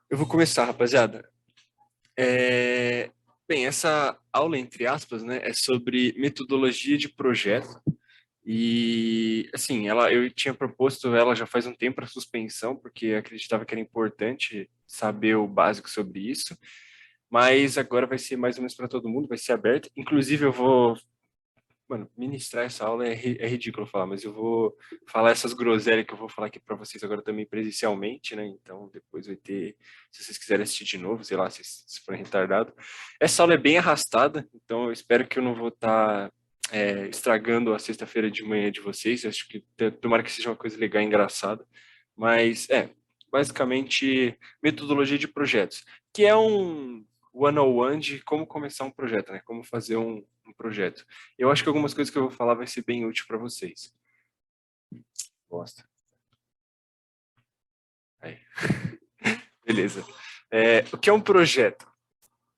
Eu vou começar, rapaziada. É, Bem, essa aula, entre aspas, né, é sobre metodologia de projeto. E, assim, eu tinha proposto ela já faz um tempo para suspensão, porque acreditava que era importante saber o básico sobre isso. Mas agora vai ser mais ou menos para todo mundo, vai ser aberto. Inclusive, eu vou. Mano, ministrar essa aula é ridículo falar, mas eu vou falar essas groselhas que eu vou falar aqui para vocês agora também presencialmente, né? Então depois vai ter, se vocês quiserem assistir de novo, sei lá, se for retardado. Essa aula é bem arrastada, então eu espero que eu não vou estar estragando a sexta-feira de manhã de vocês. Eu acho que tomara que seja uma coisa legal e engraçada. Mas basicamente metodologia de projetos, que é um one-on-one de como começar um projeto, né? Como fazer um projeto. Eu acho que algumas coisas que eu vou falar vai ser bem útil para vocês. Gosta. Aí. Beleza. O que é um projeto?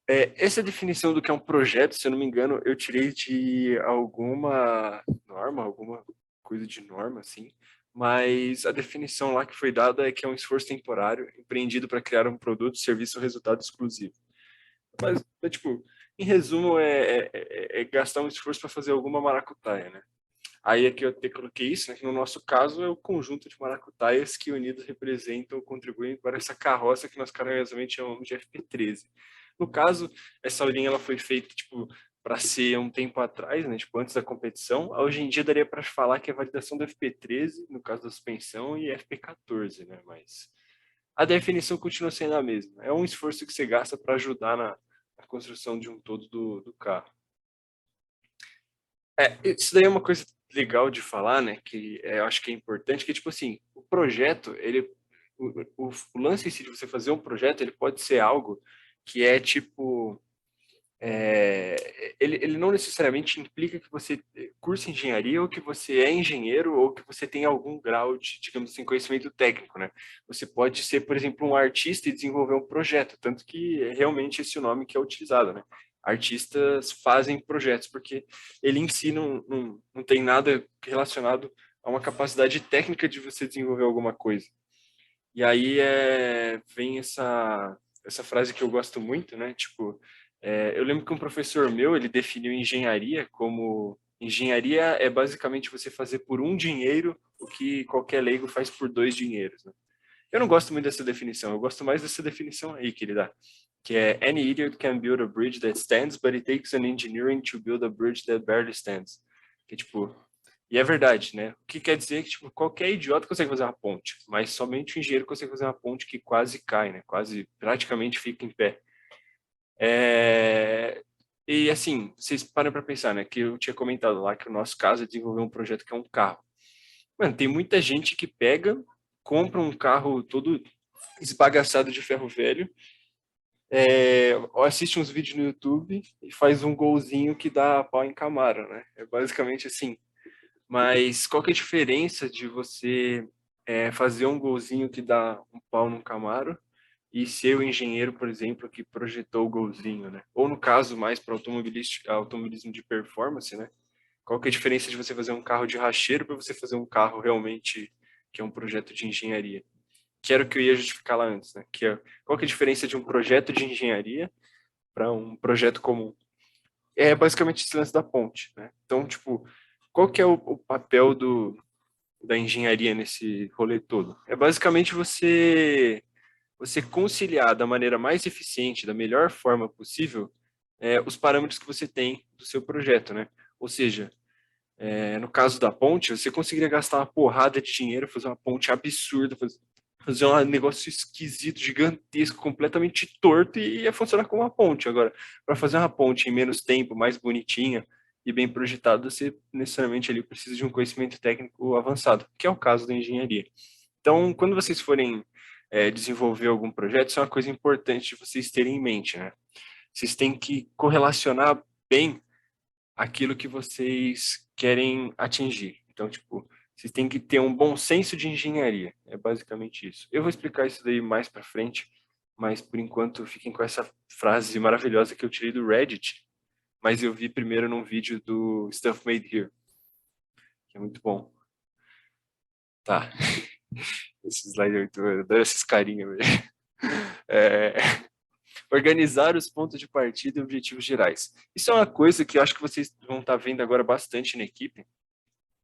Essa definição do que é um projeto, se eu não me engano, eu tirei de alguma norma, alguma coisa de norma, assim. Mas a definição lá que foi dada é que é um esforço temporário empreendido para criar um produto, serviço ou resultado exclusivo. Mas, tipo, em resumo, é gastar um esforço para fazer alguma maracutaia, né? Aí aqui eu até coloquei isso, né, que no nosso caso é o conjunto de maracutaias que unidos representam ou contribuem para essa carroça que nós carinhosamente chamamos de FP13. No caso, essa aulinha ela foi feita tipo para ser um tempo atrás, né, tipo antes da competição. Hoje em dia daria para falar que é a validação do FP13, no caso da suspensão, e FP14, né, mas a definição continua sendo a mesma. É um esforço que você gasta para ajudar na construção de um todo do carro. Isso daí é uma coisa legal de falar, né? Que eu acho que é importante, que tipo assim, o projeto, o lance em si de você fazer um projeto, ele pode ser algo que é tipo, ele não necessariamente implica que você curse engenharia ou que você é engenheiro ou que você tem algum grau de, digamos assim, conhecimento técnico, né? Você pode ser, por exemplo, um artista e desenvolver um projeto, tanto que é realmente esse o nome que é utilizado, né? Artistas fazem projetos, porque ele em si não tem nada relacionado a uma capacidade técnica de você desenvolver alguma coisa. E aí vem essa frase que eu gosto muito, né? Tipo, eu lembro que um professor meu, ele definiu engenharia como... Engenharia é basicamente você fazer por um dinheiro o que qualquer leigo faz por dois dinheiros, né? Eu não gosto muito dessa definição, eu gosto mais dessa definição aí que ele dá, que é any idiot can build a bridge that stands, but it takes an engineering to build a bridge that barely stands. Que tipo, e é verdade, né? O que quer dizer que tipo, qualquer idiota consegue fazer uma ponte, mas somente o engenheiro consegue fazer uma ponte que quase cai, né? Quase, praticamente fica em pé. E assim, vocês param para pensar, né? Que eu tinha comentado lá que o nosso caso é desenvolver um projeto que é um carro. Mano, tem muita gente que pega, compra um carro todo esbagaçado de ferro velho, ou assiste uns vídeos no YouTube e faz um golzinho que dá pau em Camaro, né? É basicamente assim. Mas qual que é a diferença de você fazer um golzinho que dá um pau no Camaro e ser o engenheiro, por exemplo, que projetou o golzinho, né? Ou no caso mais para automobilismo de performance, né? Qual que é a diferença de você fazer um carro de racheiro para você fazer um carro realmente que é um projeto de engenharia? Que era o que eu ia justificar lá antes, né? Qual que é a diferença de um projeto de engenharia para um projeto comum? É basicamente esse lance da ponte, né? Então, tipo, qual que é o papel da engenharia nesse rolê todo? É basicamente você conciliar da maneira mais eficiente, da melhor forma possível, os parâmetros que você tem do seu projeto, né? Ou seja, no caso da ponte, você conseguiria gastar uma porrada de dinheiro, fazer uma ponte absurda, fazer um negócio esquisito, gigantesco, completamente torto e ia funcionar como uma ponte. Agora, para fazer uma ponte em menos tempo, mais bonitinha e bem projetada, você necessariamente ali precisa de um conhecimento técnico avançado, que é o caso da engenharia. Então, quando vocês forem desenvolver algum projeto, isso é uma coisa importante de vocês terem em mente, né? Vocês têm que correlacionar bem aquilo que vocês querem atingir. Então, tipo, vocês têm que ter um bom senso de engenharia. É basicamente isso. Eu vou explicar isso daí mais para frente, mas por enquanto fiquem com essa frase maravilhosa que eu tirei do Reddit, mas eu vi primeiro num vídeo do Stuff Made Here, que é muito bom. Tá. Esse slide é muito... Eu adoro esses carinhas, velho. É, organizar os pontos de partida e objetivos gerais. Isso é uma coisa que eu acho que vocês vão estar vendo agora bastante na equipe,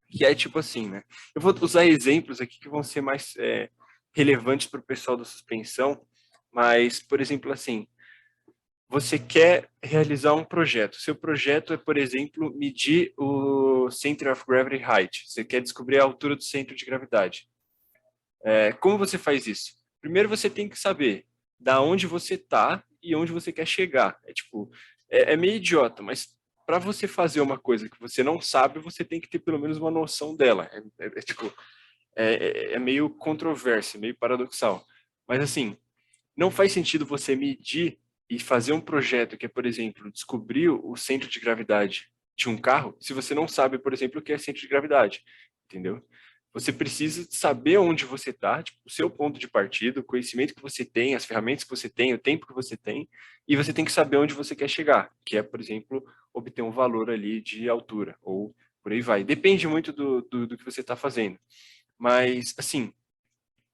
que é tipo assim, né? Eu vou usar exemplos aqui que vão ser mais relevantes para o pessoal da suspensão, mas, por exemplo, assim, você quer realizar um projeto. Seu projeto é, por exemplo, medir o Center of Gravity Height. Você quer descobrir a altura do centro de gravidade. Como você faz isso? Primeiro você tem que saber da onde você está e onde você quer chegar. É meio idiota, mas para você fazer uma coisa que você não sabe, você tem que ter pelo menos uma noção dela. É meio controverso, meio paradoxal. Mas assim, não faz sentido você medir e fazer um projeto que é, por exemplo, descobrir o centro de gravidade de um carro, se você não sabe, por exemplo, o que é centro de gravidade, entendeu? Você precisa saber onde você está, tipo, o seu ponto de partida, o conhecimento que você tem, as ferramentas que você tem, o tempo que você tem, e você tem que saber onde você quer chegar, que é, por exemplo, obter um valor ali de altura, ou por aí vai. Depende muito do que você está fazendo. Mas, assim,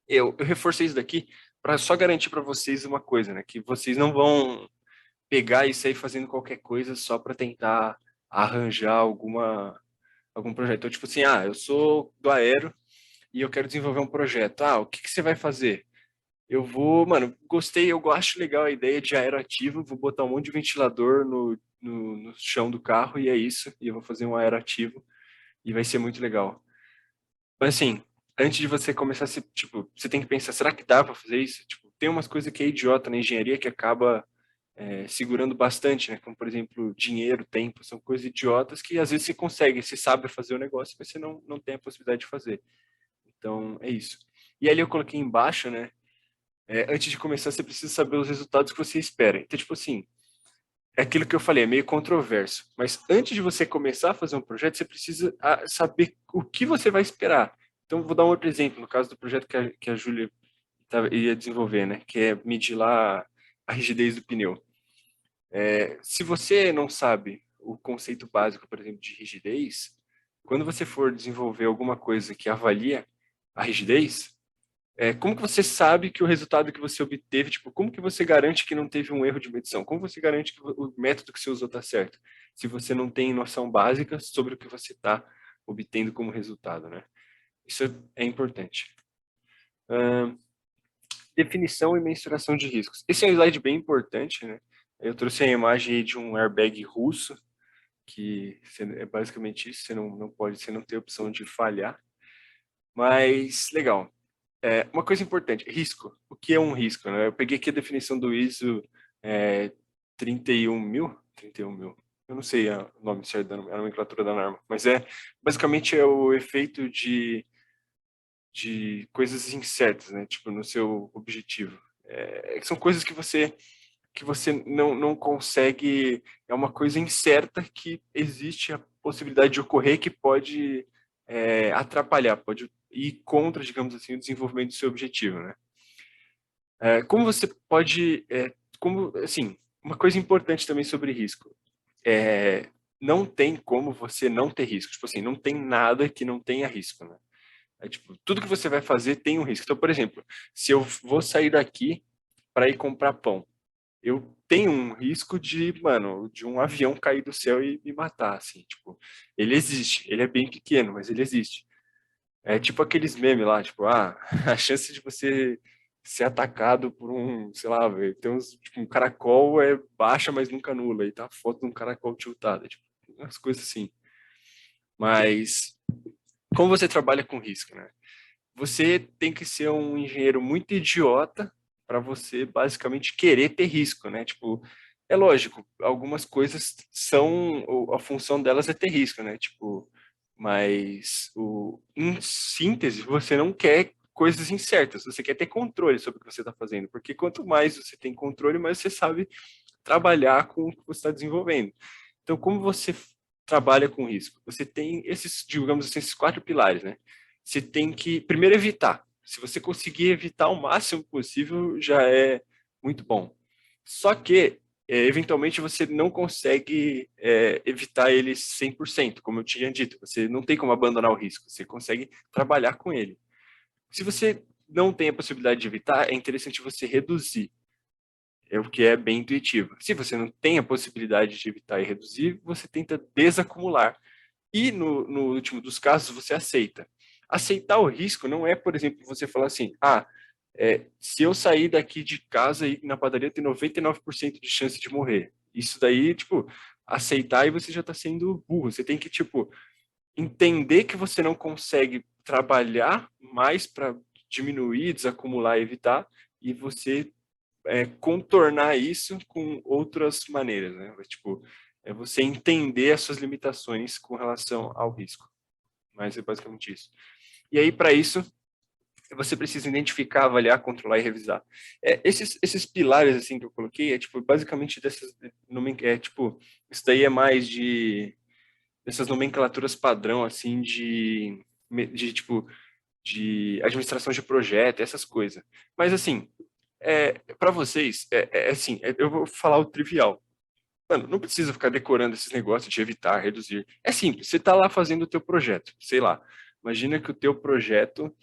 eu reforcei isso daqui para só garantir para vocês uma coisa, né? Que vocês não vão pegar e sair fazendo qualquer coisa só para tentar arranjar algum projeto. Então, tipo assim, eu sou do aero e eu quero desenvolver um projeto. O que você vai fazer? Eu vou, mano, gostei, eu acho legal a ideia de aeroativo, vou botar um monte de ventilador no chão do carro e é isso. E eu vou fazer um aeroativo e vai ser muito legal. Mas assim, antes de você começar, tipo, você tem que pensar, será que dá para fazer isso? Tipo, tem umas coisas que é idiota na engenharia que acaba segurando bastante, né? Como, por exemplo, dinheiro, tempo, são coisas idiotas que às vezes você consegue, você sabe fazer o negócio, mas você não tem a possibilidade de fazer. Então, é isso. E ali eu coloquei embaixo, né? Antes de começar, você precisa saber os resultados que você espera. Então, tipo assim, é aquilo que eu falei, é meio controverso. Mas antes de você começar a fazer um projeto, você precisa saber o que você vai esperar. Então, vou dar um outro exemplo, no caso do projeto que a Júlia ia desenvolver, né? Que é medir lá a rigidez do pneu. Se você não sabe o conceito básico, por exemplo, de rigidez, quando você for desenvolver alguma coisa que avalia a rigidez, como que você sabe que o resultado que você obteve, tipo, como que você garante que não teve um erro de medição? Como você garante que o método que você usou está certo? Se você não tem noção básica sobre o que você está obtendo como resultado, né? Isso é importante. Definição e mensuração de riscos. Esse é um slide bem importante, né? Eu trouxe a imagem de um airbag russo, que é basicamente isso, você não tem opção de falhar. Mas, legal. Uma coisa importante, risco. O que é um risco? Né? Eu peguei aqui a definição do ISO 31000, 31000. Eu não sei o nome certo a nomenclatura da norma, mas basicamente é o efeito de coisas incertas, né? Tipo, no seu objetivo. São coisas que você não consegue, é uma coisa incerta que existe a possibilidade de ocorrer que pode atrapalhar, pode ir contra, digamos assim, o desenvolvimento do seu objetivo, né? Como você pode, assim, uma coisa importante também sobre risco, não tem como você não ter risco, tipo assim, não tem nada que não tenha risco, né? Tipo, tudo que você vai fazer tem um risco. Então, por exemplo, se eu vou sair daqui para ir comprar pão, eu tenho um risco de um avião cair do céu e me matar, assim, tipo, ele existe, ele é bem pequeno, mas ele existe. É tipo aqueles memes lá, tipo, a chance de você ser atacado por sei lá, velho, tem tipo, um caracol é baixa, mas nunca nula, e tá a foto de um caracol tiltado, tipo, umas coisas assim. Mas, como você trabalha com risco, né? Você tem que ser um engenheiro muito idiota para você basicamente querer ter risco, né? Tipo, é lógico, algumas coisas a função delas é ter risco, né? Tipo, mas em síntese, você não quer coisas incertas, você quer ter controle sobre o que você está fazendo, porque quanto mais você tem controle, mais você sabe trabalhar com o que você está desenvolvendo. Então, como você trabalha com risco? Você tem esses, digamos assim, esses 4 pilares, né? Você tem que, primeiro, evitar. Se você conseguir evitar o máximo possível, já é muito bom. Só que, eventualmente, você não consegue evitar ele 100%, como eu tinha dito. Você não tem como abandonar o risco, você consegue trabalhar com ele. Se você não tem a possibilidade de evitar, é interessante você reduzir. é o que é bem intuitivo. Se você não tem a possibilidade de evitar e reduzir, você tenta desacumular. E no último dos casos, você aceita. Aceitar o risco não é, por exemplo, você falar assim, se eu sair daqui de casa e ir na padaria, tem 99% de chance de morrer. Isso daí, tipo, aceitar e você já está sendo burro. Você tem que, tipo, entender que você não consegue trabalhar mais para diminuir, desacumular, evitar, e você contornar isso com outras maneiras, né? Tipo, é você entender as suas limitações com relação ao risco. Mas é basicamente isso. E aí, para isso, você precisa identificar, avaliar, controlar e revisar. Esses pilares assim que eu coloquei, tipo, basicamente tipo, isso daí é mais de dessas nomenclaturas padrão assim tipo de administração de projeto, essas coisas. Mas assim, para vocês, assim, eu vou falar o trivial. Mano, não precisa ficar decorando esses negócios de evitar, reduzir. É simples, você está lá fazendo o teu projeto, sei lá. Imagina que o teu projeto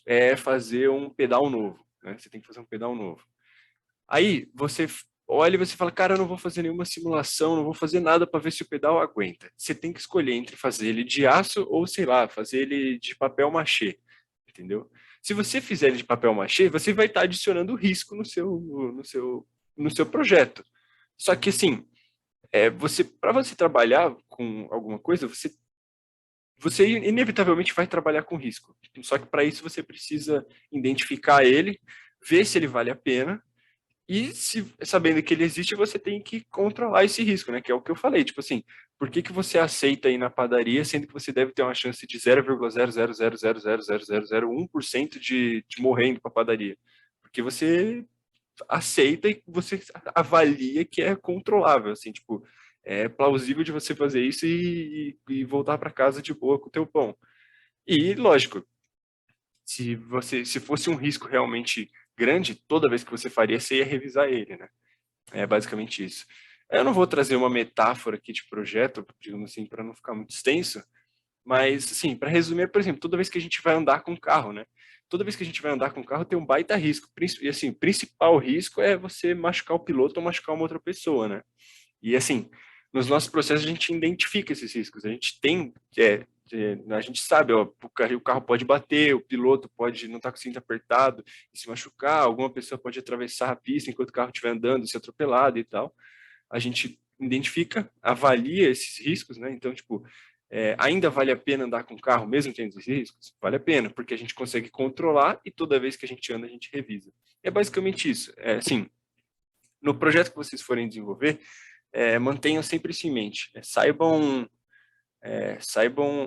é fazer um pedal novo, né? Você tem que fazer um pedal novo. Aí você olha e você fala, cara, eu não vou fazer nenhuma simulação, não vou fazer nada para ver se o pedal aguenta. Você tem que escolher entre fazer ele de aço ou, sei lá, fazer ele de papel machê, entendeu? Se você fizer ele de papel machê, você vai estar adicionando risco no seu projeto. Só que assim, para você trabalhar com alguma coisa, você inevitavelmente vai trabalhar com risco. Só que para isso você precisa identificar ele, ver se ele vale a pena e sabendo que ele existe, você tem que controlar esse risco, né? Que é o que eu falei, tipo assim, por que que você aceita ir na padaria, sendo que você deve ter uma chance de 0,000000001% de morrer indo para a padaria? Porque você aceita e você avalia que é controlável, assim, tipo, é plausível de você fazer isso e voltar para casa de boa com o teu pão. E, lógico, se fosse um risco realmente grande, toda vez que você faria, você ia revisar ele, né? É basicamente isso. Eu não vou trazer uma metáfora aqui de projeto, digamos assim, para não ficar muito extenso, mas, assim, para resumir, por exemplo, toda vez que a gente vai andar com carro, né? Toda vez que a gente vai andar com carro tem um baita risco. E, assim, o principal risco é você machucar o piloto ou machucar uma outra pessoa, né? E, assim, nos nossos processos a gente identifica esses riscos. A gente tem, a gente sabe, ó, o carro pode bater, o piloto pode não estar com o cinto apertado e se machucar, alguma pessoa pode atravessar a pista enquanto o carro estiver andando, ser atropelado e tal. A gente identifica, avalia esses riscos, né? Então, tipo, ainda vale a pena andar com o carro mesmo tendo esses riscos? Vale a pena, porque a gente consegue controlar e toda vez que a gente anda, a gente revisa. É basicamente isso. Assim, no projeto que vocês forem desenvolver, mantenham sempre isso em mente. Saibam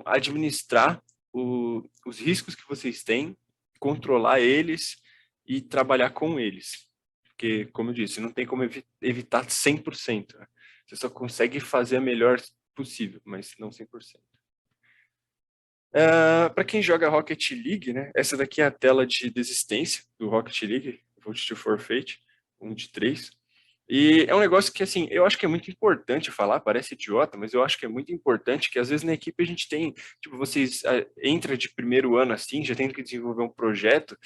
administrar os riscos que vocês têm, controlar eles e trabalhar com eles. Porque, como eu disse, não tem como evitar 100%. Né? Você só consegue fazer a melhor possível, mas não 100%. Para quem joga Rocket League, né? Essa daqui é a tela de desistência do Rocket League, Vote to Forfeit, 1 de 3. E é um negócio que, assim, eu acho que é muito importante falar, parece idiota, mas eu acho que é muito importante que, às vezes, na equipe a gente tem, tipo, vocês entra de primeiro ano, assim, já tem que desenvolver um projeto,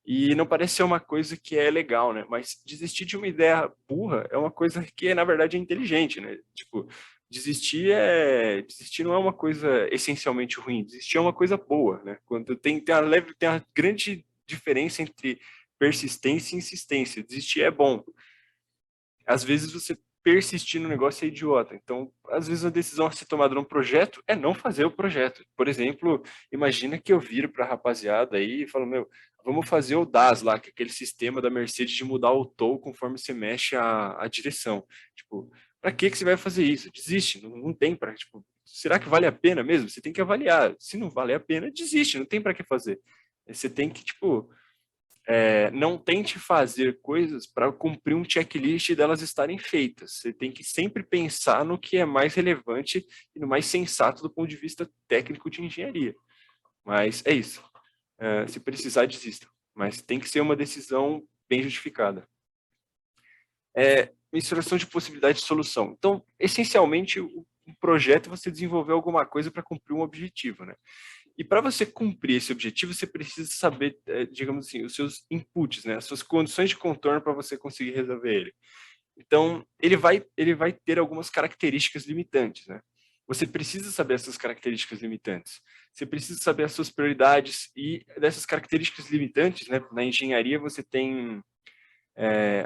e não parece ser uma coisa que é legal, né? Mas desistir de uma ideia burra é uma coisa que, na verdade, é inteligente, né? Tipo, desistir não é uma coisa essencialmente ruim, desistir é uma coisa boa, né? Quando tem uma grande diferença entre persistência e insistência. Desistir é bom. Às vezes você persistir no negócio é idiota. Então, às vezes a decisão a ser tomada num projeto é não fazer o projeto. Por exemplo, imagina que eu viro para a rapaziada aí e falo, meu, vamos fazer o DAS lá, que é aquele sistema da Mercedes de mudar o tow conforme você mexe a direção. Tipo, para que você vai fazer isso? Desiste, não tem para, tipo, será que vale a pena mesmo? Você tem que avaliar. Se não vale a pena, desiste, não tem para que fazer. Você tem que, tipo, não tente fazer coisas para cumprir um checklist delas estarem feitas. Você tem que sempre pensar no que é mais relevante e no mais sensato do ponto de vista técnico de engenharia. Mas é isso. Se precisar, desista. Mas tem que ser uma decisão bem justificada. Misturação de possibilidade de solução. Então, essencialmente, o projeto é você desenvolver alguma coisa para cumprir um objetivo, né? E para você cumprir esse objetivo, você precisa saber, digamos assim, os seus inputs, né? As suas condições de contorno para você conseguir resolver ele. Então, ele vai ter algumas características limitantes, né? Você precisa saber essas características limitantes. Você precisa saber as suas prioridades e dessas características limitantes, né? Na engenharia você tem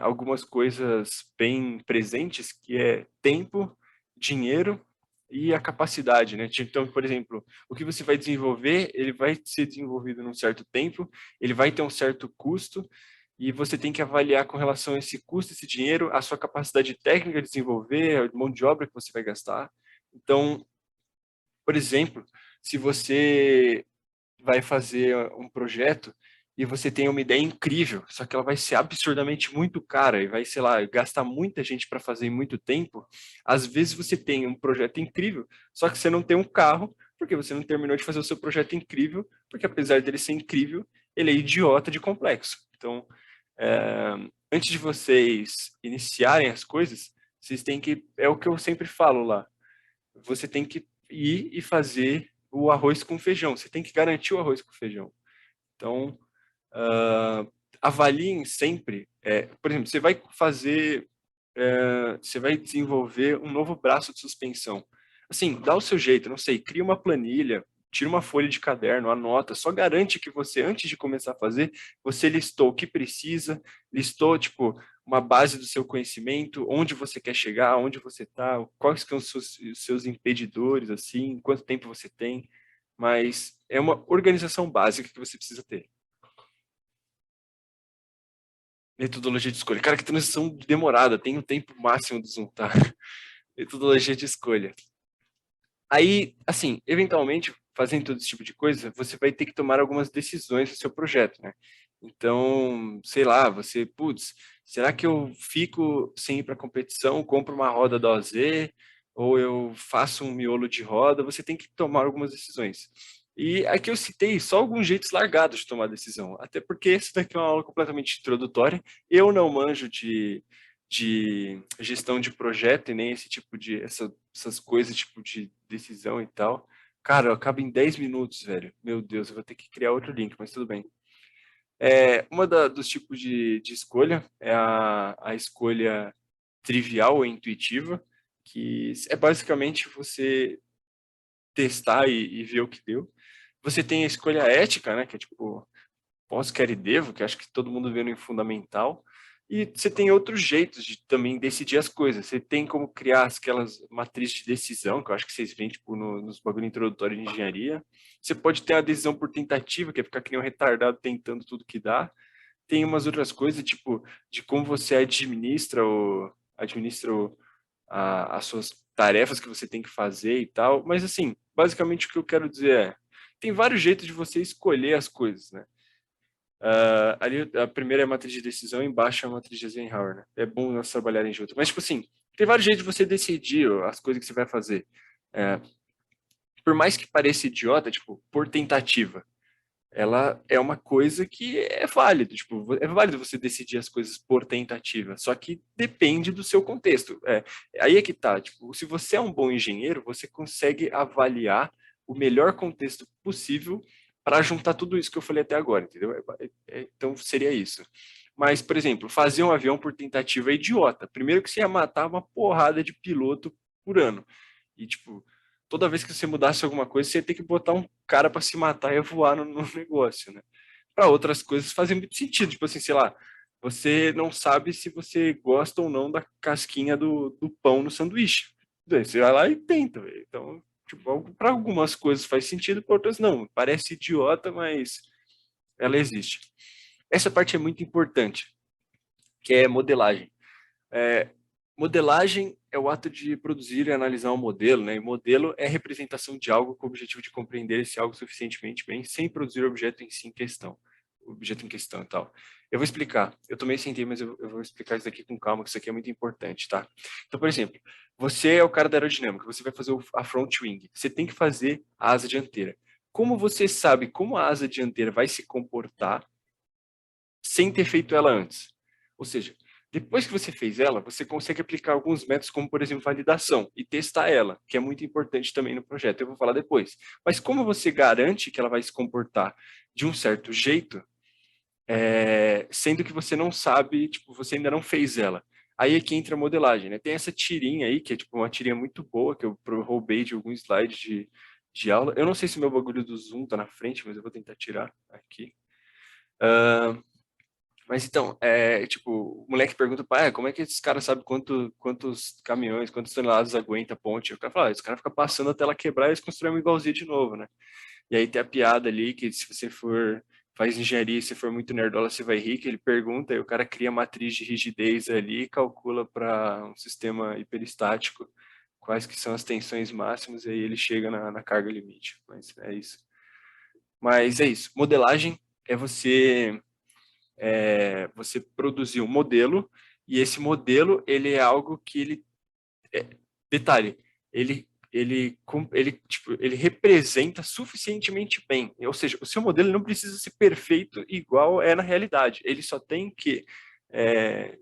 algumas coisas bem presentes, que é tempo, dinheiro e a capacidade, né? Então, por exemplo, o que você vai desenvolver, ele vai ser desenvolvido num certo tempo, ele vai ter um certo custo, e você tem que avaliar com relação a esse custo, esse dinheiro, a sua capacidade técnica de desenvolver, a mão de obra que você vai gastar. Então, por exemplo, se você vai fazer um projeto e você tem uma ideia incrível, só que ela vai ser absurdamente muito cara e vai, sei lá, gastar muita gente para fazer em muito tempo. Às vezes você tem um projeto incrível, só que você não tem um carro, porque você não terminou de fazer o seu projeto incrível, porque apesar dele ser incrível, ele é idiota de complexo. Então, é, antes de vocês iniciarem as coisas, vocês têm que, é o que eu sempre falo lá, você tem que ir e fazer o arroz com feijão. Você tem que garantir o arroz com feijão. Então, avaliem sempre. Por exemplo, você vai fazer, você vai desenvolver um novo braço de suspensão. Assim, dá o seu jeito, não sei, cria uma planilha, tira uma folha de caderno, anota, só garante que você, antes de começar a fazer, você listou o que precisa, listou, tipo, uma base do seu conhecimento, onde você quer chegar, onde você está, quais são os seus impedidores, assim, quanto tempo você tem, mas é uma organização básica que você precisa ter. Metodologia de escolha. Cara, que transição demorada, tem o tempo máximo do Zoom, tá? Metodologia de escolha. Aí, assim, eventualmente, fazendo todo esse tipo de coisa, você vai ter que tomar algumas decisões no seu projeto, né? Então, sei lá, você, putz, será que eu fico sem ir para competição, compro uma roda da OZ, ou eu faço um miolo de roda? Você tem que tomar algumas decisões. E aqui eu citei só alguns jeitos largados de tomar decisão, até porque essa daqui é uma aula completamente introdutória. Eu não manjo de gestão de projeto e nem esse tipo de essas coisas tipo de decisão e tal. Cara, eu acabo em 10 minutos, velho. Meu Deus, eu vou ter que criar outro link, mas tudo bem. Dos tipos de escolha é a escolha trivial ou intuitiva, que é basicamente você testar e ver o que deu. Você tem a escolha ética, né, que é tipo posso, quero e devo, que acho que todo mundo vê no fundamental. E você tem outros jeitos de também decidir as coisas. Você tem como criar aquelas matrizes de decisão, que eu acho que vocês veem tipo, nos bagulho introdutório de engenharia. Você pode ter a decisão por tentativa, que é ficar que nem um retardado tentando tudo que dá. Tem umas outras coisas, tipo, de como você administra as suas tarefas que você tem que fazer e tal. Mas, assim, basicamente o que eu quero dizer tem vários jeitos de você escolher as coisas, né? Ali a primeira é a matriz de decisão, embaixo é a matriz de Eisenhower, né? É bom nós trabalharem junto. Mas, tipo assim, tem vários jeitos de você decidir as coisas que você vai fazer. É, por mais que pareça idiota, tipo, por tentativa, ela é uma coisa que é válido. Tipo, é válido você decidir as coisas por tentativa, só que depende do seu contexto. Aí é que tá. Tipo, se você é um bom engenheiro, você consegue avaliar o melhor contexto possível para juntar tudo isso que eu falei até agora, entendeu? Então seria isso. Mas, por exemplo, fazer um avião por tentativa é idiota. Primeiro que você ia matar uma porrada de piloto por ano. E, tipo, toda vez que você mudasse alguma coisa, você ia ter que botar um cara para se matar e voar no negócio, né? Para outras coisas fazem muito sentido. Tipo assim, sei lá, você não sabe se você gosta ou não da casquinha do pão no sanduíche. Daí você vai lá e tenta, velho. Então, tipo, para algumas coisas faz sentido, para outras não. Parece idiota, mas ela existe. Essa parte é muito importante, que é modelagem. É, Modelagem é o ato de produzir e analisar um modelo, né? E modelo é a representação de algo com o objetivo de compreender esse algo suficientemente bem, sem produzir o objeto em si em questão, o objeto em questão e tal. Eu vou explicar. Eu tomei sem tempo, mas eu vou explicar isso aqui com calma, que isso aqui é muito importante, tá? Então, por exemplo, você é o cara da aerodinâmica, você vai fazer a front wing, você tem que fazer a asa dianteira. Como você sabe como a asa dianteira vai se comportar sem ter feito ela antes? Ou seja, Depois que você fez ela, você consegue aplicar alguns métodos, como, por exemplo, validação, e testar ela, que é muito importante também no projeto. Eu vou falar depois. Mas como você garante que ela vai se comportar de um certo jeito, sendo que você não sabe, tipo, você ainda não fez ela? Aí é que entra a modelagem, né? Tem essa tirinha aí, que é tipo uma tirinha muito boa, que eu roubei de algum slide de aula. Eu não sei se meu bagulho do Zoom tá na frente, mas eu vou tentar tirar aqui. Mas então, tipo, o moleque pergunta, pai, como é que esses caras sabem quantos caminhões, quantas toneladas aguenta a ponte? O cara fala, esse cara fica passando até ela quebrar e eles constroem uma igualzinha de novo, né? E aí tem a piada ali que se você faz engenharia e se for muito nerdola, você vai rir, que ele pergunta e o cara cria matriz de rigidez ali e calcula para um sistema hiperestático quais que são as tensões máximas e aí ele chega na carga limite. Mas é isso. Mas é isso. Modelagem é você produzir um modelo e esse modelo ele é algo que detalhe, ele representa suficientemente bem, ou seja, o seu modelo não precisa ser perfeito igual é na realidade, ele só tem que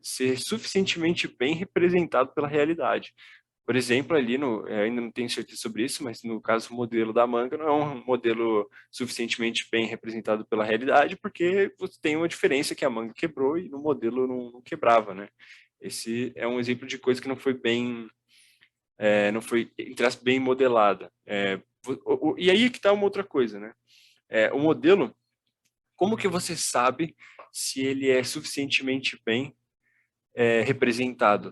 ser suficientemente bem representado pela realidade. Por exemplo, ali ainda não tenho certeza sobre isso, mas no caso o modelo da manga não é um modelo suficientemente bem representado pela realidade, porque você tem uma diferença que a manga quebrou e no modelo não quebrava, né? Esse é um exemplo de coisa que não foi, entre aspas, bem modelada. E aí que está uma outra coisa, né? O modelo, como que você sabe se ele é suficientemente bem representado?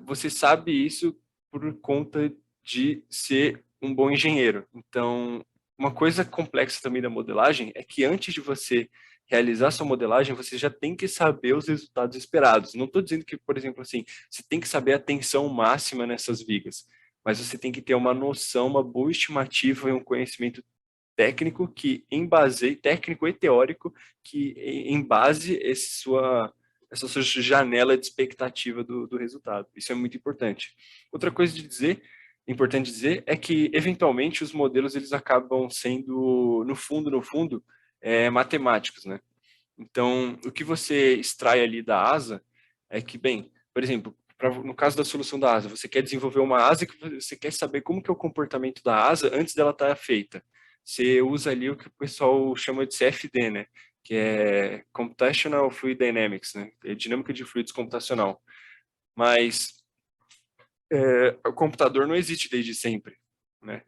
Você sabe isso por conta de ser um bom engenheiro. Então, uma coisa complexa também da modelagem é que antes de você realizar sua modelagem, você já tem que saber os resultados esperados. Não estou dizendo que, por exemplo, assim, você tem que saber a tensão máxima nessas vigas, mas você tem que ter uma noção, uma boa estimativa e um conhecimento técnico técnico e teórico que embase essa sua janela de expectativa do resultado. Isso é muito importante. Outra coisa importante dizer é que eventualmente os modelos eles acabam sendo no fundo, matemáticos, né? Então, o que você extrai ali da asa é que, bem, por exemplo, no caso da solução da asa, você quer desenvolver uma asa que você quer saber como que é o comportamento da asa antes dela estar feita. Você usa ali o que o pessoal chama de CFD, né? Que é Computational Fluid Dynamics, né? É dinâmica de fluidos computacional. Mas o computador não existe desde sempre, né?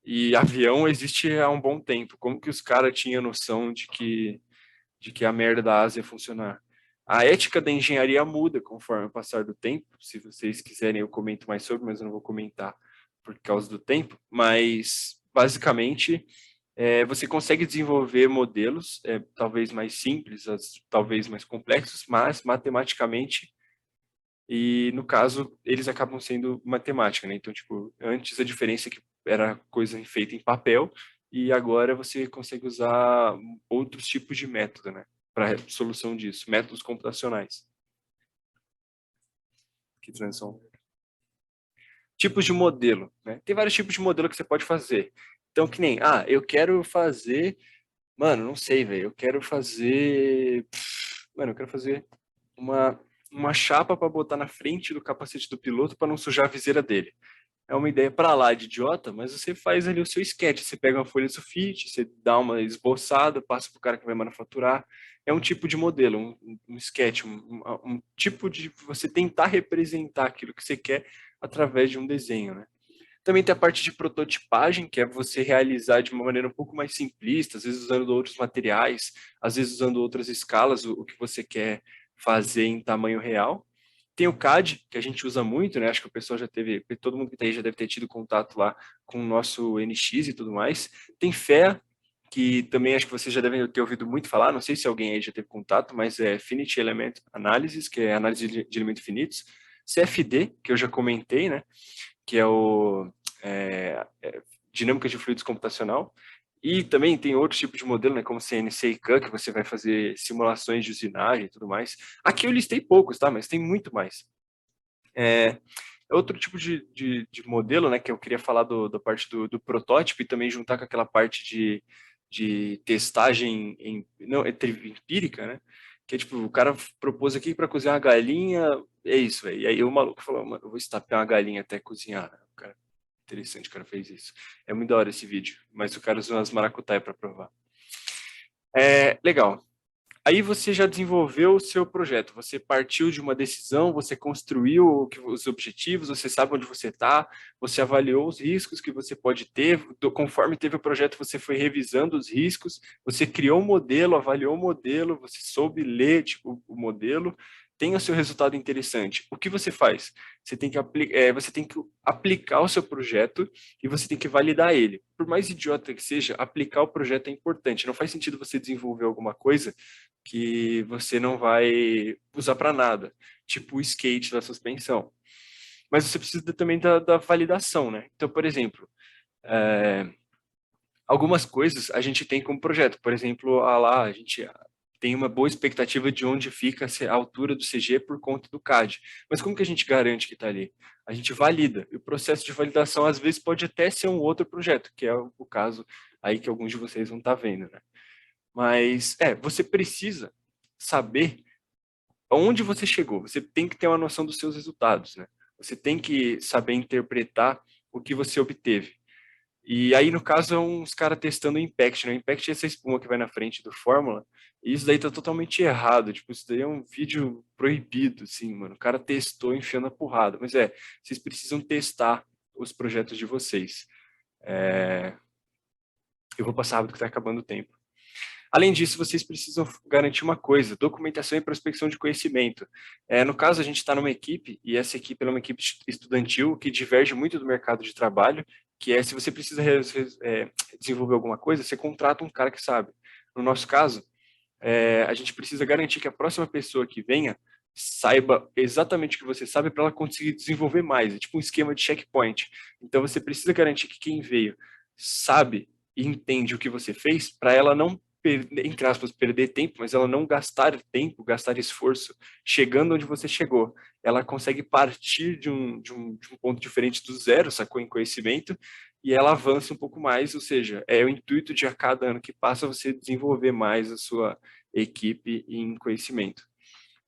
E avião existe há um bom tempo. Como que os caras tinham noção de que a merda da asa ia funcionar? A ética da engenharia muda conforme o passar do tempo. Se vocês quiserem, eu comento mais sobre, mas eu não vou comentar por causa do tempo. Mas, basicamente, você consegue desenvolver modelos, talvez mais simples, talvez mais complexos, mas matematicamente, e no caso, eles acabam sendo matemática, né? Então, tipo, antes a diferença é que era coisa feita em papel, e agora você consegue usar outros tipos de método, né? Para solução disso, métodos computacionais. Que transição. Tipos de modelo, né? Tem vários tipos de modelo que você pode fazer. Então, que nem, eu quero fazer. Mano, não sei, velho. Mano, eu quero fazer uma, uma chapa para botar na frente do capacete do piloto para não sujar a viseira dele. É uma ideia para lá de idiota, mas você faz ali o seu sketch. Você pega uma folha de sulfite, você dá uma esboçada, passa para o cara que vai manufaturar. É um tipo de modelo, um sketch, um tipo de você tentar representar aquilo que você quer através de um desenho, né? Também tem a parte de prototipagem, que é você realizar de uma maneira um pouco mais simplista, às vezes usando outros materiais, às vezes usando outras escalas, o que você quer fazer em tamanho real. Tem o CAD, que a gente usa muito, né? Acho que o pessoal já teve, todo mundo que está aí já deve ter tido contato lá com o nosso NX e tudo mais. Tem FEA, que também acho que vocês já devem ter ouvido muito falar, não sei se alguém aí já teve contato, mas é Finite Element Analysis, que é análise de elementos finitos. CFD, que eu já comentei, né? Que é o dinâmica de fluidos computacional. E também tem outros tipos de modelo, né, como CNC e CAM, que você vai fazer simulações de usinagem e tudo mais. Aqui eu listei poucos, tá? Mas tem muito mais. Outro tipo de modelo, né, que eu queria falar da parte do protótipo e também juntar com aquela parte de testagem empírica, né? Que é tipo, o cara propôs aqui para cozinhar uma galinha, é isso, velho. E aí o maluco falou, mano, eu vou estapear uma galinha até cozinhar. O cara, interessante, o cara fez isso. É muito da hora esse vídeo, mas o cara usou umas maracutaia para provar. É, legal. Aí você já desenvolveu o seu projeto, você partiu de uma decisão, você construiu os objetivos, você sabe onde você está, você avaliou os riscos que você pode ter, conforme teve o projeto, você foi revisando os riscos, você criou um modelo, avaliou o modelo, você soube ler tipo, o modelo, tem o seu resultado interessante. O que você faz? Você tem que aplicar o seu projeto e você tem que validar ele. Por mais idiota que seja, aplicar o projeto é importante. Não faz sentido você desenvolver alguma coisa que você não vai usar para nada, tipo o skate da suspensão. Mas você precisa também da validação, né? Então, por exemplo, algumas coisas a gente tem como projeto. Por exemplo, a gente tem uma boa expectativa de onde fica a altura do CG por conta do CAD. Mas como que a gente garante que está ali? A gente valida. E o processo de validação, às vezes, pode até ser um outro projeto, que é o caso aí que alguns de vocês vão estar vendo, né? Mas, você precisa saber onde você chegou. Você tem que ter uma noção dos seus resultados, né? Você tem que saber interpretar o que você obteve. E aí, no caso, é uns caras testando o Impact, né? O Impact é essa espuma que vai na frente do Fórmula, e isso daí tá totalmente errado. Tipo, isso daí é um vídeo proibido, assim, mano. O cara testou enfiando a porrada. Mas vocês precisam testar os projetos de vocês. Eu vou passar rápido que tá acabando o tempo. Além disso, vocês precisam garantir uma coisa: documentação e prospecção de conhecimento. No caso, a gente está numa equipe, e essa equipe é uma equipe estudantil que diverge muito do mercado de trabalho, que é se você precisa desenvolver alguma coisa, você contrata um cara que sabe. No nosso caso, a gente precisa garantir que a próxima pessoa que venha saiba exatamente o que você sabe para ela conseguir desenvolver mais. É tipo um esquema de checkpoint. Então, você precisa garantir que quem veio sabe e entende o que você fez para ela não entre aspas, perder tempo, mas ela não gastar tempo, gastar esforço chegando onde você chegou. Ela consegue partir de um ponto diferente do zero, sacou, em conhecimento, e ela avança um pouco mais, ou seja, é o intuito de a cada ano que passa você desenvolver mais a sua equipe em conhecimento.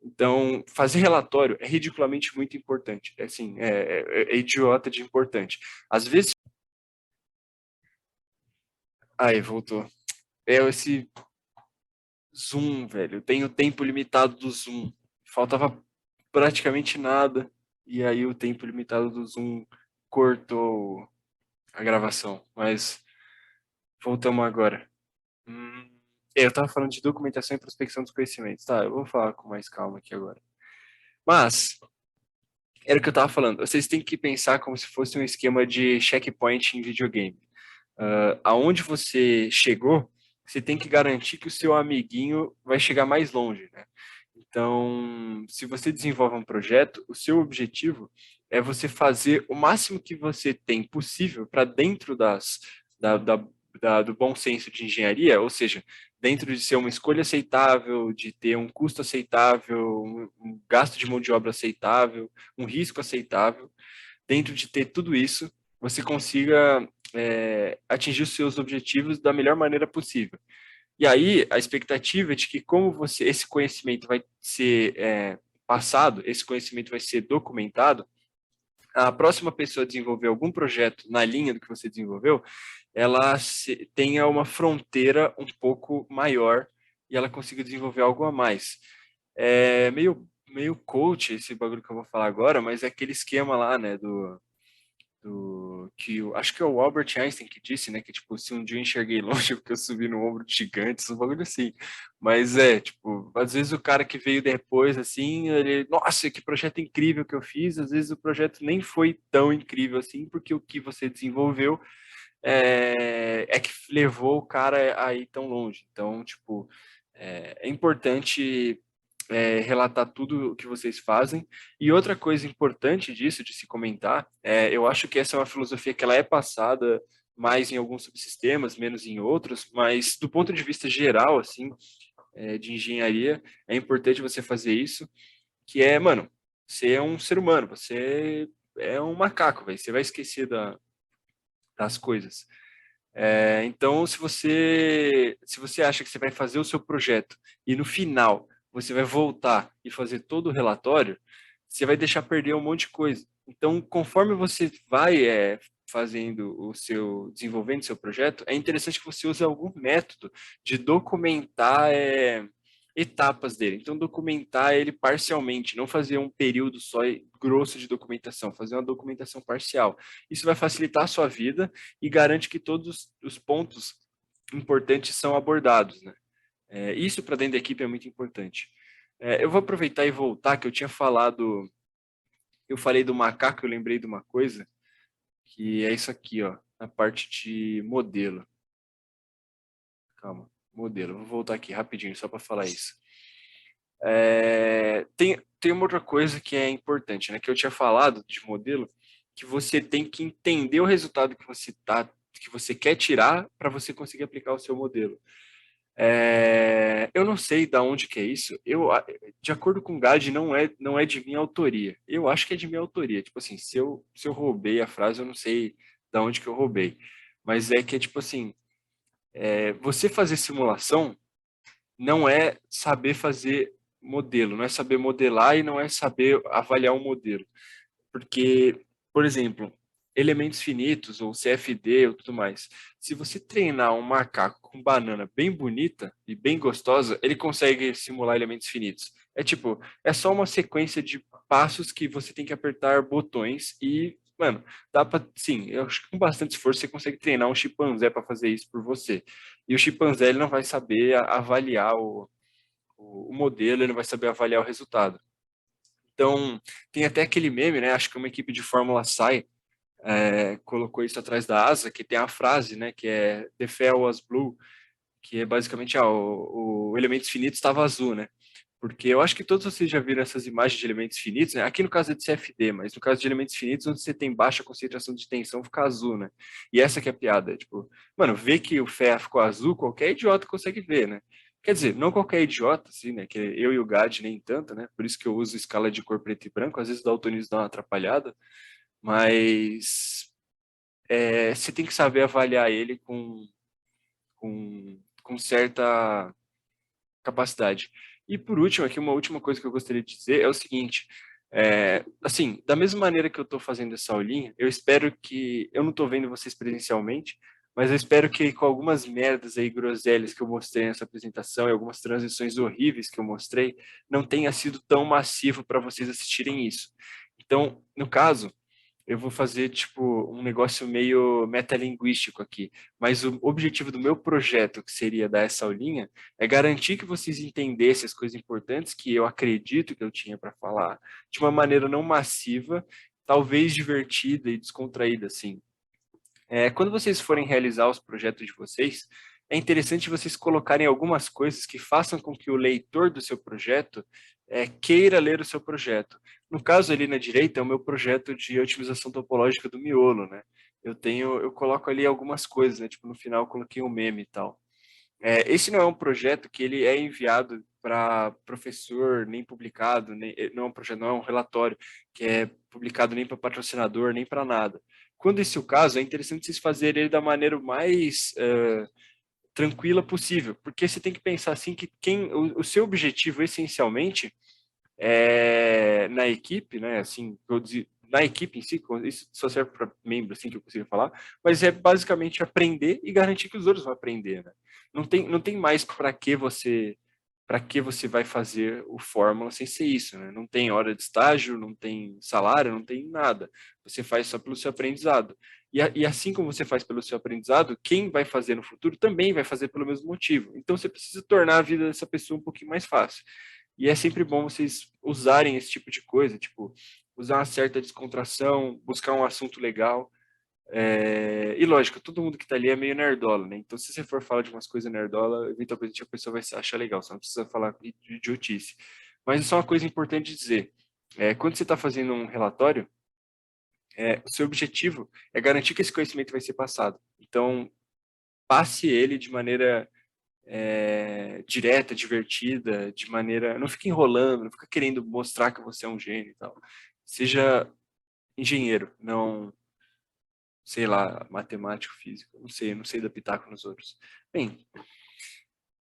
Então, fazer relatório é ridiculamente muito importante. É assim, é idiota de importante. Às vezes. Aí, voltou. Esse Zoom, velho. Eu tenho tempo limitado do Zoom. Faltava praticamente nada. E aí o tempo limitado do Zoom cortou a gravação. Mas voltamos agora. Eu tava falando de documentação e prospecção dos conhecimentos. Tá, eu vou falar com mais calma aqui agora. Mas, era o que eu tava falando. Vocês têm que pensar como se fosse um esquema de checkpoint em videogame. Aonde você chegou, você tem que garantir que o seu amiguinho vai chegar mais longe, né? Então, se você desenvolve um projeto, o seu objetivo é você fazer o máximo que você tem possível para dentro do bom senso de engenharia, ou seja, dentro de ser uma escolha aceitável, de ter um custo aceitável, um gasto de mão de obra aceitável, um risco aceitável, dentro de ter tudo isso, você consiga atingir os seus objetivos da melhor maneira possível. E aí, a expectativa é de que, como esse conhecimento vai ser passado, esse conhecimento vai ser documentado, a próxima pessoa a desenvolver algum projeto na linha do que você desenvolveu, ela tenha uma fronteira um pouco maior e ela consiga desenvolver algo a mais. É meio coach esse bagulho que eu vou falar agora, mas é aquele esquema lá, né, acho que é o Albert Einstein que disse, né, que tipo, se um dia eu enxerguei longe porque eu subi no ombro de gigantes, um bagulho assim. Mas tipo, às vezes o cara que veio depois, assim, ele, nossa, que projeto incrível que eu fiz, às vezes o projeto nem foi tão incrível assim, porque o que você desenvolveu que levou o cara a ir tão longe. Então, tipo, é importante relatar tudo o que vocês fazem. E outra coisa importante disso, de se comentar, eu acho que essa é uma filosofia que ela é passada mais em alguns subsistemas, menos em outros, mas do ponto de vista geral, assim, de engenharia, é importante você fazer isso, que mano, você é um ser humano, você é um macaco, véio, você vai esquecer das coisas. Então, se você acha que você vai fazer o seu projeto e no final você vai voltar e fazer todo o relatório, você vai deixar perder um monte de coisa. Então, conforme você vai desenvolvendo seu projeto, é interessante que você use algum método de documentar etapas dele. Então, documentar ele parcialmente, não fazer um período só grosso de documentação, fazer uma documentação parcial. Isso vai facilitar a sua vida e garante que todos os pontos importantes são abordados, né? Isso para dentro da equipe é muito importante. Eu vou aproveitar e voltar, que eu falei do macaco, eu lembrei de uma coisa, que é isso aqui, ó, na parte de modelo. Calma, modelo. Vou voltar aqui rapidinho, só para falar isso. Tem uma outra coisa que é importante, né? Que eu tinha falado de modelo, que você tem que entender o resultado que você quer tirar para você conseguir aplicar o seu modelo. Eu não sei da onde que é isso. De acordo com o GAD, não é de minha autoria. Eu acho que é de minha autoria. Tipo assim, se eu roubei a frase, eu não sei da onde que eu roubei. Mas é que é tipo assim, você fazer simulação não é saber fazer modelo, não é saber modelar e não é saber avaliar um modelo. Porque, por exemplo, elementos finitos ou CFD ou tudo mais, se você treinar um macaco com banana bem bonita e bem gostosa, ele consegue simular elementos finitos. É só uma sequência de passos que você tem que apertar botões e, mano, dá para, sim, eu acho que com bastante esforço você consegue treinar um chimpanzé para fazer isso por você. E o chimpanzé ele não vai saber avaliar o modelo, ele não vai saber avaliar o resultado. Então, tem até aquele meme, né? Acho que uma equipe de Fórmula SAI colocou isso atrás da asa, que tem a frase, né? Que é The Fair was blue, que é basicamente o elementos finitos estava azul, né? Porque eu acho que todos vocês já viram essas imagens de elementos finitos, né? Aqui no caso é de CFD, mas no caso de elementos finitos, onde você tem baixa concentração de tensão, fica azul, né? E essa que é a piada, tipo, mano, ver que o ferro ficou azul, qualquer idiota consegue ver, né? Quer dizer, não qualquer idiota, assim, né? Que eu e o Gad nem tanto, né? Por isso que eu uso escala de cor preto e branco, às vezes o daltonismo dá uma atrapalhada, mas você tem que saber avaliar ele com certa capacidade. E por último, aqui uma última coisa que eu gostaria de dizer é o seguinte, assim, da mesma maneira que eu estou fazendo essa aulinha, eu espero que, eu não estou vendo vocês presencialmente, mas eu espero que com algumas merdas aí, groselhas que eu mostrei nessa apresentação e algumas transições horríveis que eu mostrei, não tenha sido tão massivo para vocês assistirem isso. Então, no caso, eu vou fazer tipo um negócio meio metalinguístico aqui, mas o objetivo do meu projeto, que seria dar essa aulinha, é garantir que vocês entendessem as coisas importantes que eu acredito que eu tinha para falar, de uma maneira não massiva, talvez divertida e descontraída, assim. Quando vocês forem realizar os projetos de vocês, é interessante vocês colocarem algumas coisas que façam com que o leitor do seu projeto queira ler o seu projeto. No caso ali na direita é o meu projeto de otimização topológica do miolo, né? Eu coloco ali algumas coisas, né? Tipo no final eu coloquei um meme e tal. Esse não é um projeto que ele é enviado para professor, nem publicado, não é um projeto, não é um relatório que é publicado nem para patrocinador, nem para nada. Quando esse é o caso, é interessante vocês fazerem ele da maneira mais tranquila possível, porque você tem que pensar assim que o seu objetivo essencialmente na equipe, né? Assim, na equipe em si, isso só serve para membro, assim que eu consigo falar, mas é basicamente aprender e garantir que os outros vão aprender, né? Não tem mais para que você vai fazer o Fórmula sem ser isso, né? Não tem hora de estágio, não tem salário, não tem nada. Você faz só pelo seu aprendizado. E assim como você faz pelo seu aprendizado, quem vai fazer no futuro também vai fazer pelo mesmo motivo. Então você precisa tornar a vida dessa pessoa um pouquinho mais fácil. E é sempre bom vocês usarem esse tipo de coisa, tipo, usar uma certa descontração, buscar um assunto legal. E lógico, todo mundo que tá ali é meio nerdola, né? Então, se você for falar de umas coisas nerdola, eventualmente a pessoa vai achar legal, você não precisa falar de idiotice. Mas isso é uma coisa importante de dizer. Quando você está fazendo um relatório, o seu objetivo é garantir que esse conhecimento vai ser passado. Então, passe ele de maneira direta, divertida, de maneira. Não fica enrolando, não fica querendo mostrar que você é um gênio e tal. Seja engenheiro, não, sei lá, matemático, físico, não sei dar pitaco nos outros. Bem,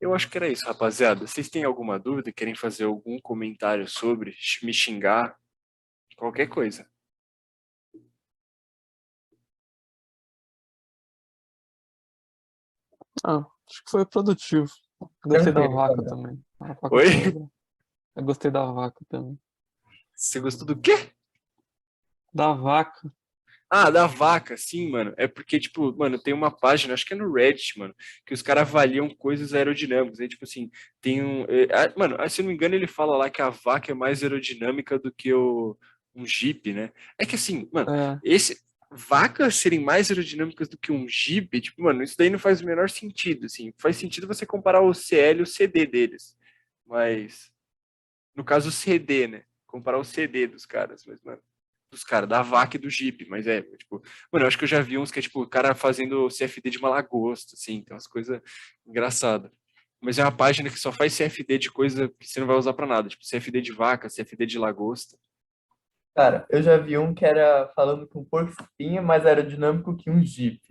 Eu acho que era isso, rapaziada. Vocês têm alguma dúvida? Querem fazer algum comentário sobre, me xingar? Qualquer coisa. Ah, acho que foi produtivo. Gostei da Tranquilo, vaca Gabriel. também. A vaca Oi? foi legal. Eu gostei da vaca também. Você gostou do quê? Da vaca. Ah, da vaca, sim, mano. É porque, tipo, mano, tem uma página, acho que é no Reddit, mano, que os caras avaliam coisas aerodinâmicas. Aí, tipo assim, tem um. Mano, se eu não me engano, ele fala lá que a vaca é mais aerodinâmica do que um Jeep, né? É que assim, mano, É, esse. Vacas serem mais aerodinâmicas do que um Jeep, tipo, mano, isso daí não faz o menor sentido, assim. Faz sentido você comparar o CL e o CD deles. Mas, no caso, o CD, né? Comparar o CD dos caras, mas, mano dos caras, da vaca e do Jeep, mas tipo, mano, eu acho que eu já vi uns que é, tipo, o cara fazendo CFD de uma lagosta, assim, tem umas coisas engraçadas. Mas é uma página que só faz CFD de coisa que você não vai usar pra nada, tipo, CFD de vaca, CFD de lagosta. Cara, eu já vi um que era falando que um porco-espinho é mais aerodinâmico que um Jeep.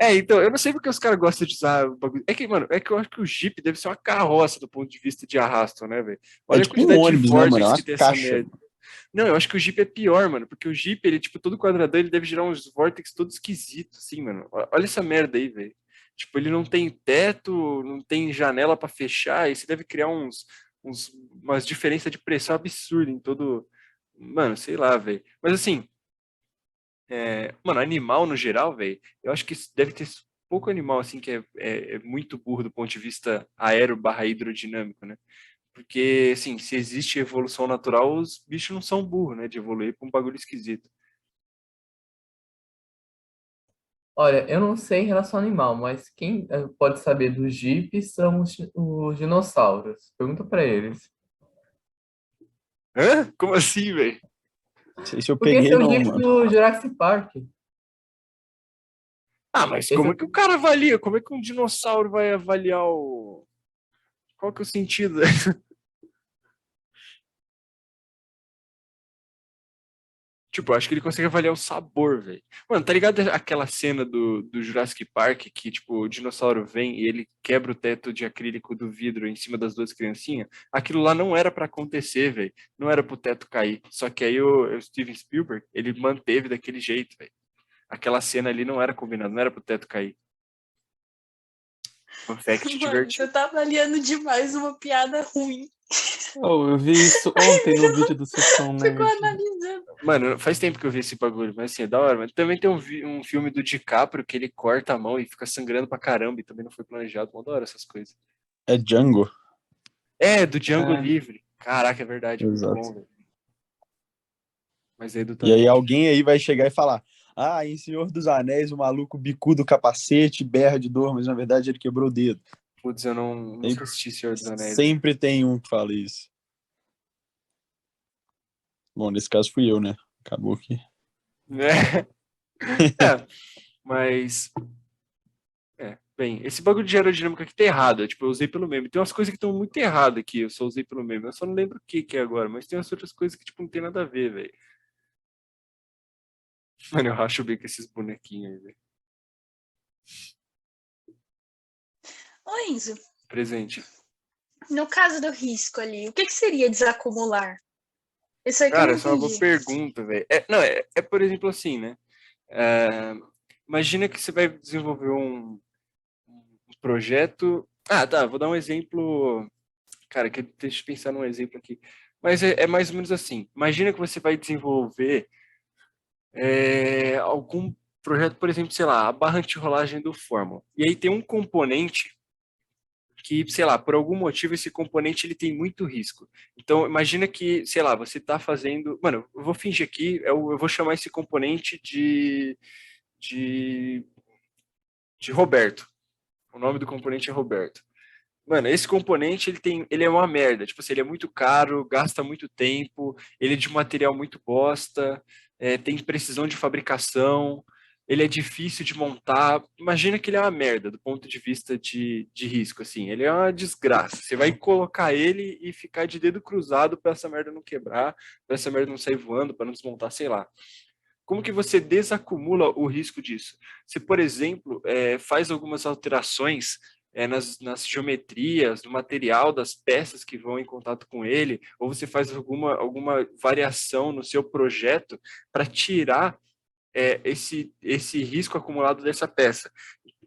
Então, eu não sei porque os caras gostam de usar o bagulho. É que, mano, é que eu acho que o Jeep deve ser uma carroça do ponto de vista de arrasto, né, velho? É Olha a tipo um quantidade de ônibus, né, mano? É vórtices uma que tem essa caixa. merda. Não, eu acho que o Jeep é pior, mano, porque o Jeep, ele, tipo, todo quadradão, ele deve gerar uns vórtices todos esquisitos, assim, mano. Olha essa merda aí, velho. Tipo, ele não tem teto, não tem janela pra fechar, e você deve criar umas diferenças de pressão absurda em todo. Mano, sei lá, velho. Mas assim, mano, animal no geral, velho, eu acho que deve ter pouco animal, assim, que é muito burro do ponto de vista aero/hidrodinâmico, né? Porque, assim, se existe evolução natural, os bichos não são burros, né? De evoluir pra um bagulho esquisito. Olha, eu não sei em relação ao animal, mas quem pode saber dos jipes são os dinossauros. Pergunta pra eles. Hã? Como assim, velho? Não sei se eu Porque esse peguei, é o não, jeep mano. do Jurassic Park. Ah, mas Esse como é... é que o cara avalia? Como é que um dinossauro vai avaliar o. Qual que é o sentido? Tipo, eu acho que ele consegue avaliar o sabor, velho. Mano, tá ligado aquela cena do Jurassic Park que, tipo, o dinossauro vem e ele quebra o teto de acrílico do vidro em cima das duas criancinhas? Aquilo lá não era pra acontecer, velho. Não era pro teto cair. Só que aí o Steven Spielberg, ele manteve daquele jeito, velho. Aquela cena ali não era combinada, não era pro teto cair. Fun fact Mano, você divertido. tá avaliando demais uma piada ruim. oh, eu vi isso ontem no vídeo do Sessão Ficou Nerd. analisando. Mano, faz tempo que eu vi esse bagulho, mas assim, é da hora. Mas também tem um filme do DiCaprio que ele corta a mão e fica sangrando pra caramba e também não foi planejado. Mó da hora essas coisas. É Django. É, do Django É, Livre. Caraca, é verdade, muito Exato. bom, velho. Mas é do E aí também. alguém aí vai chegar e falar: Ah, em Senhor dos Anéis, o maluco bicudo capacete, berra de dor, mas na verdade ele quebrou o dedo. Putz, eu nunca Sempre, assisti Senhor dos Anéis, velho. sempre tem um que fala isso. Bom, nesse caso fui eu, né? Acabou aqui. É, é, mas. Bem, esse bagulho de aerodinâmica aqui tá errado. Tipo, eu usei pelo meme. Tem umas coisas que estão muito erradas aqui, eu só usei pelo meme. Eu só não lembro o que que é agora, mas tem umas outras coisas que, tipo, não tem nada a ver, velho. Mano, eu racho bem com esses bonequinhos aí, velho. Ô, Enzo, Presente. no caso do risco ali, o que que seria desacumular? Isso aí que eu Cara, não essa é uma boa entendi. pergunta, velho. Não, por exemplo assim, né? É, imagina que você vai desenvolver um projeto. Ah, tá, vou dar um exemplo. Cara, deixa eu pensar num exemplo aqui. Mas é mais ou menos assim. Imagina que você vai desenvolver algum projeto, por exemplo, sei lá, a barra anti-rolagem do Fórmula. E aí tem um componente que, sei lá, por algum motivo esse componente ele tem muito risco. Então, imagina que, sei lá, você está fazendo. Mano, eu vou fingir aqui, eu vou chamar esse componente de, de Roberto. O nome do componente é Roberto. Mano, esse componente ele é uma merda. Tipo assim, ele é muito caro, gasta muito tempo, ele é de material muito bosta, tem precisão de fabricação, ele é difícil de montar. Imagina que ele é uma merda do ponto de vista de risco, assim. Ele é uma desgraça. Você vai colocar ele e ficar de dedo cruzado para essa merda não quebrar, para essa merda não sair voando, para não desmontar, sei lá. Como que você desacumula o risco disso? Você, por exemplo, faz algumas alterações nas geometrias, no material das peças que vão em contato com ele, ou você faz alguma variação no seu projeto para tirar esse risco acumulado dessa peça.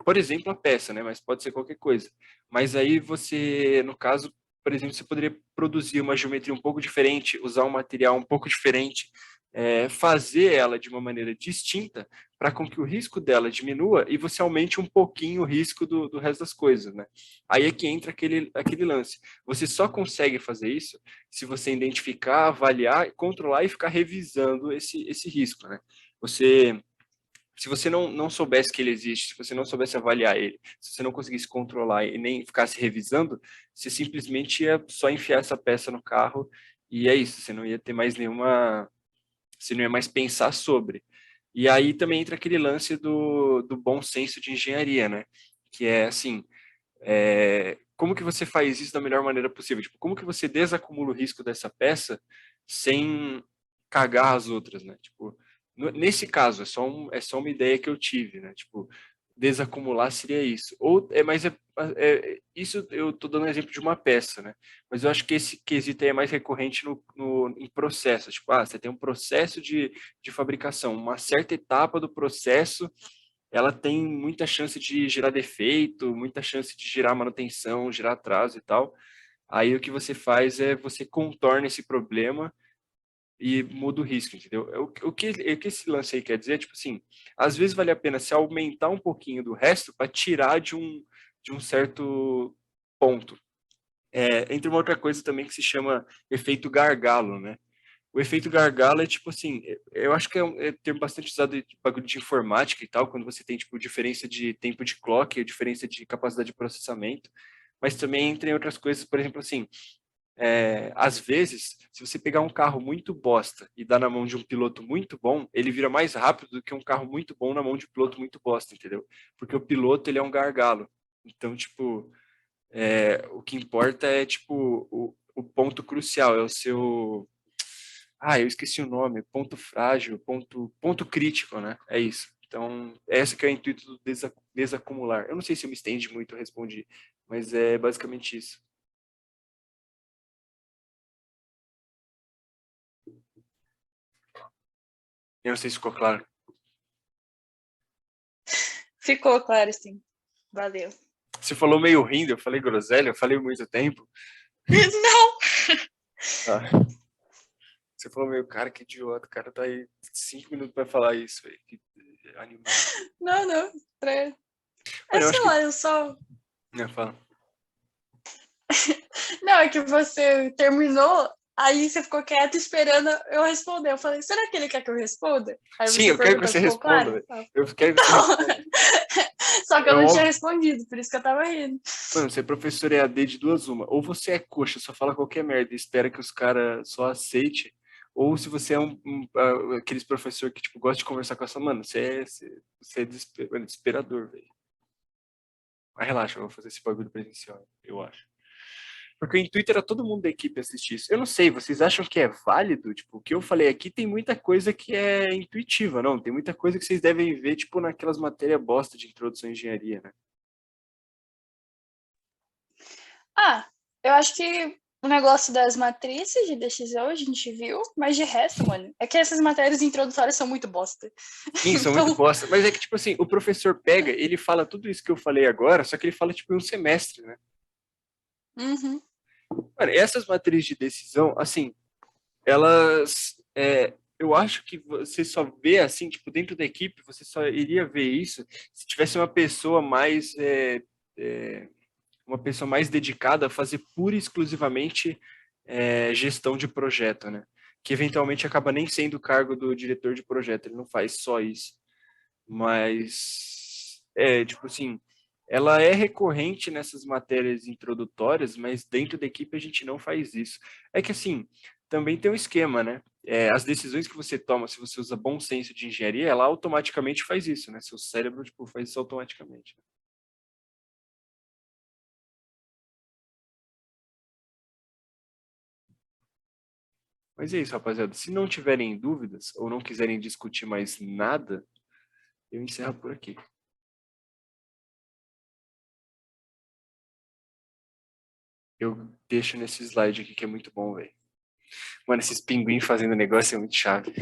Por exemplo, a peça, né? Mas pode ser qualquer coisa. Mas aí você, no caso, por exemplo, você poderia produzir uma geometria um pouco diferente, usar um material um pouco diferente, fazer ela de uma maneira distinta para com que o risco dela diminua e você aumente um pouquinho o risco do resto das coisas, né? Aí é que entra aquele lance. Você só consegue fazer isso se você identificar, avaliar, controlar e ficar revisando esse risco, né? Se você não soubesse que ele existe, se você não soubesse avaliar ele, se você não conseguisse controlar e nem ficasse revisando, você simplesmente ia só enfiar essa peça no carro e é isso, você não ia ter mais você não ia mais pensar sobre. E aí também entra aquele lance do bom senso de engenharia, né? Que é assim, como que você faz isso da melhor maneira possível? Tipo, como que você desacumula o risco dessa peça sem cagar as outras, né? Tipo, nesse caso, é só uma ideia que eu tive, né? Tipo, desacumular seria isso. Mas isso eu tô dando um exemplo de uma peça, né? Mas eu acho que esse quesito aí é mais recorrente em processos. Tipo, você tem um processo de fabricação, uma certa etapa do processo ela tem muita chance de gerar defeito, muita chance de gerar manutenção, gerar atraso e tal. Aí o que você faz é você contorna esse problema e muda o risco, entendeu? O que esse lance aí quer dizer, tipo assim, às vezes vale a pena se aumentar um pouquinho do resto para tirar de um certo ponto. Entre uma outra coisa também que se chama efeito gargalo, né? O efeito gargalo é tipo assim, eu acho que é termo bastante usado de bagulho de informática e tal, quando você tem tipo diferença de tempo de clock, diferença de capacidade de processamento, mas também entre outras coisas, por exemplo assim, às vezes, se você pegar um carro muito bosta e dar na mão de um piloto muito bom, ele vira mais rápido do que um carro muito bom na mão de um piloto muito bosta, entendeu? Porque o piloto, ele é um gargalo. Então, tipo, o que importa é, tipo, o ponto crucial, é o seu eu esqueci o nome, ponto frágil, ponto crítico, né? É isso. Então, esse que é o intuito do desacumular. Eu não sei se eu me estendi muito, eu respondi, mas é basicamente isso. Eu não sei se ficou claro. Ficou claro, sim. Valeu. Você falou meio rindo, eu falei groselha, eu falei muito tempo. Não! Tá. Você falou meio, cara, que idiota, o cara tá aí 5 minutos pra falar isso, velho. Que animal. Não. Mano, eu acho Sei que... lá, eu só... Não, fala. Não, é que você terminou, aí você ficou quieto esperando eu responder. Eu falei, será que ele quer que eu responda? Aí Sim, você eu quero que perguntou, você ficou responda, claro? velho. Eu quero que você responda. Só que É eu não tinha óbvio. respondido, por isso que eu tava rindo. Mano, você é professor EAD de duas uma. Ou você é coxa, só fala qualquer merda e espera que os caras só aceitem. Ou se você é aqueles professor que, tipo, gosta de conversar com essa... Mano, você é desesperador, velho. Mas relaxa, eu vou fazer esse bagulho presencial, eu acho. Porque o intuito era todo mundo da equipe assistir isso. Eu não sei, vocês acham que é válido? Tipo, o que eu falei aqui tem muita coisa que é intuitiva, não? Tem muita coisa que vocês devem ver, tipo, naquelas matérias bosta de introdução à engenharia, né? Eu acho que o negócio das matrizes de decisão a gente viu, mas de resto, mano, é que essas matérias introdutórias são muito bosta. Sim, são muito Então, bosta. Mas é que, tipo assim, o professor pega, ele fala tudo isso que eu falei agora, só que ele fala, tipo, em um semestre, né? uhum. Mano, essas matrizes de decisão, assim, elas... eu acho que você só vê, assim, tipo, dentro da equipe, você só iria ver isso se tivesse uma pessoa mais... uma pessoa mais dedicada a fazer pura e exclusivamente gestão de projeto, né? Que eventualmente acaba nem sendo o cargo do diretor de projeto, ele não faz só isso. Mas, tipo assim, ela é recorrente nessas matérias introdutórias, mas dentro da equipe a gente não faz isso. É que, assim, também tem um esquema, né? As decisões que você toma, se você usa bom senso de engenharia, ela automaticamente faz isso, né? Seu cérebro, tipo, faz isso automaticamente. Mas é isso, rapaziada. Se não tiverem dúvidas ou não quiserem discutir mais nada, eu encerro por aqui. Eu deixo nesse slide aqui que é muito bom, velho. Mano, esses pinguins fazendo negócio é muito chave.